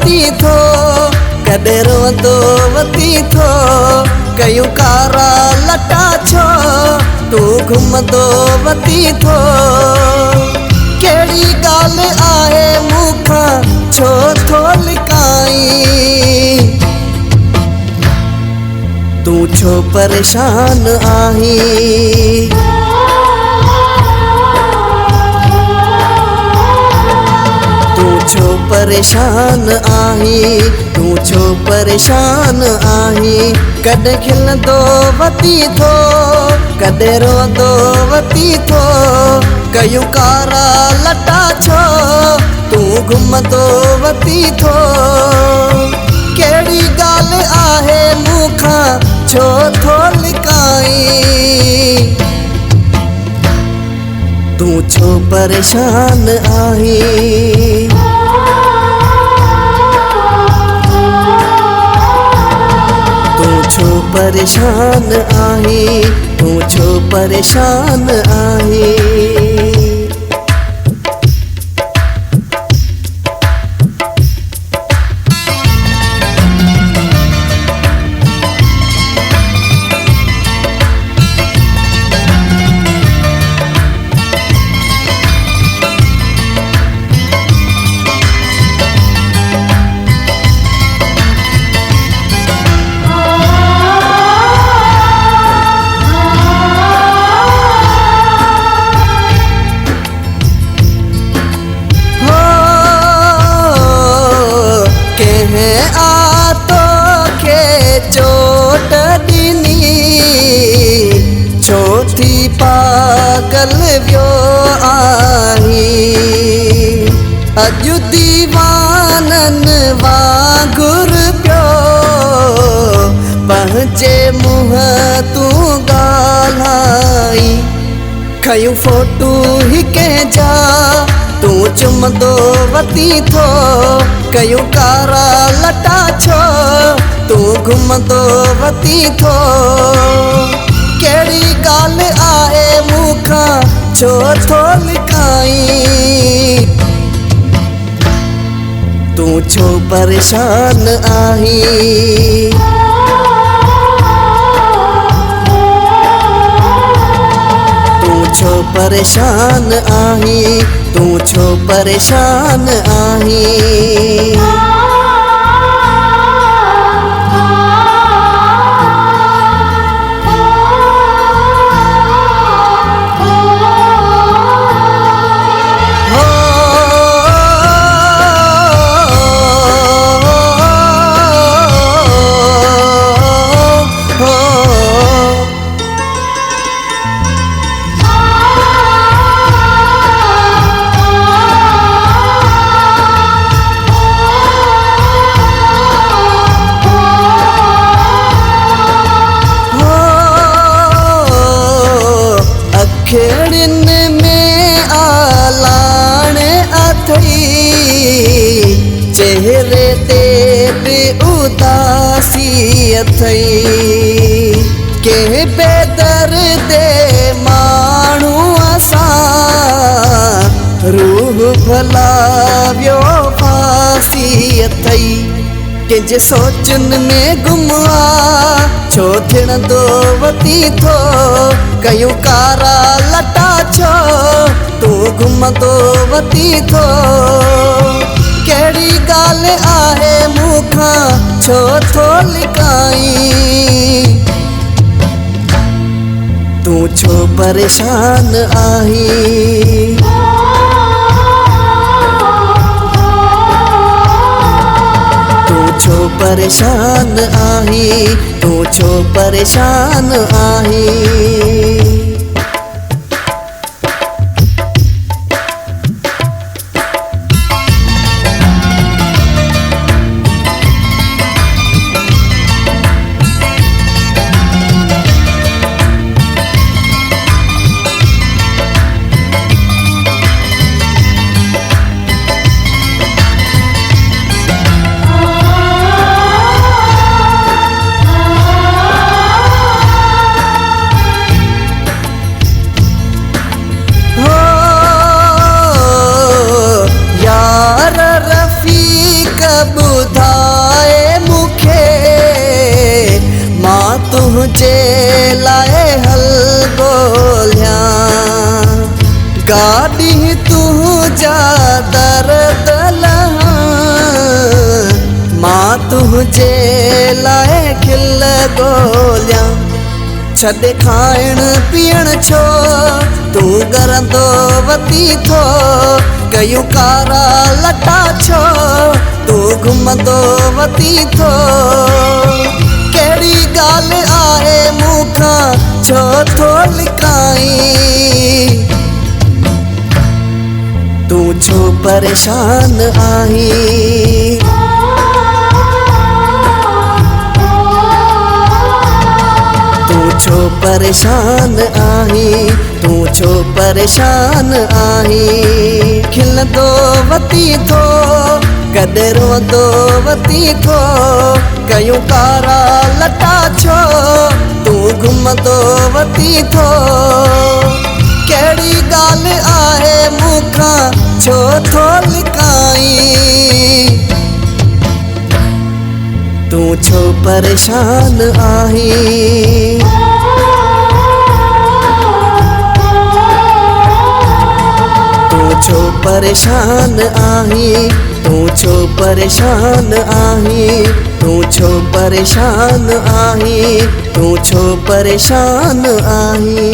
वती थो कॾहिं रोंदो वती थो कयूं कारा लटा छो तूं घुमंदो वती थो कहिड़ी ॻाल्हि आहे मूंखां छो थो लिकाई तूं छो परेशान आहीं तूं छो परेशान आहीं तूं छो परेशान आहीं कॾहिं खिलंदो वती थो कॾहिं रोंदो वती थो कयूं कारा लटा छो तूं घुमंदो वती थो कहिड़ी ॻाल्हि आहे मूंखां छो थो लिकाई तूं छो परेशान आहीं तूं छो परेशान आहीं तूं छो परेशान आहीं चोट ॾिनी छो थी पागल वियो आहीं अॼु दीवाननि वांगुरु पियो पंहिंजे मुंहं तूं ॻाल्हाई खयूं फोटू ही कंहिंजा तूं चुमंदो वती थो कयूं कारा लटा छो तूं घुमंदो वती थो कहिड़ी ॻाल्हि आहे मूंखां छो थो लिकाई तूं छो परेशान आहीं तूं छो परेशान आहीं तूं छो परेशान आहीं खेड़िन में आलाण अथई चेहरे ते बि उदासी अथई के बेदर्द माण्हू असां रूह भला वियो फासी अथई कंहिंजे सोचनि में गुम आ छो थियणंदो वती थो कयूं कारा लटा छो तूं घुमंदो वती थो कहिड़ी ॻाल्हि आहे मूंखां छो थो लिकाई तूं छो परेशान आहीं तूं छो परेशान आहीं तूं छो परेशान आहीं तुझे लाए खिल ॻोल्हियां छॾे खाइण पीअण छो तूं गरंदो वती थो कयूं कारा लटा छो तूं घुमंदो वती थो कहिड़ी ॻाल्हि आहे मूंखां छो थो लिकाई तूं छो परेशान आहीं तूं छो परेशान आहीं तूं छो परेशान आहीं खिलंदो वती थो कॾहिं रोंदो वती थो कयूं कारा लटा छो तूं घुमंदो वती थो कहिड़ी ॻाल्हि आहे मूंखां छो थो लिकाई तूं छो परेशान आहीं तूं छो परेशान आहीं तूं छो परेशान आहीं तूं छो परेशान आहीं तूं छो परेशान आहीं